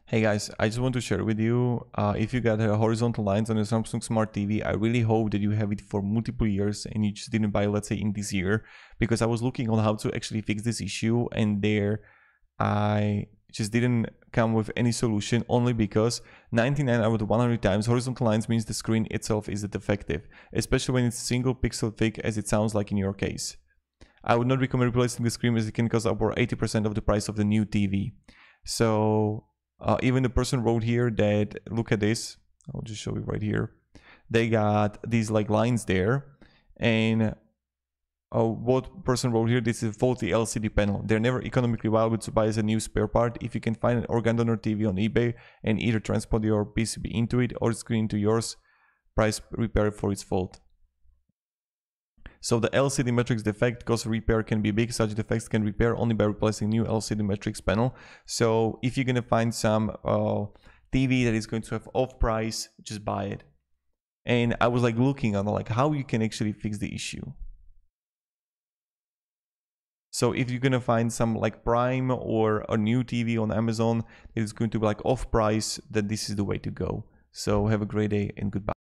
Hey guys, I just want to share with you, if you got horizontal lines on your Samsung Smart TV, I really hope that you have it for multiple years and you just didn't buy, let's say, in this year, because I was looking on how to actually fix this issue and there I just didn't come with any solution, only because 99 out of 100 times horizontal lines means the screen itself is defective, especially when it's single pixel thick as it sounds like in your case. I would not recommend replacing the screen as it can cost over 80% of the price of the new TV. So even the person wrote here that, look at this, I'll just show you right here. They got these like lines there, and what person wrote here, this is a faulty LCD panel. They're never economically viable to buy as a new spare part. If you can find an organ donor TV on eBay and either transport your PCB into it or screen into yours, price repair for its fault. So the LCD matrix defect cost repair can be big. Such defects can repair only by replacing new LCD matrix panel. So if you're gonna find some TV that is going to have off price, just buy it. And I was like looking on like how you can actually fix the issue. So if you're gonna find some like Prime or a new TV on Amazon that is going to be like off price, then this is the way to go. So have a great day and goodbye.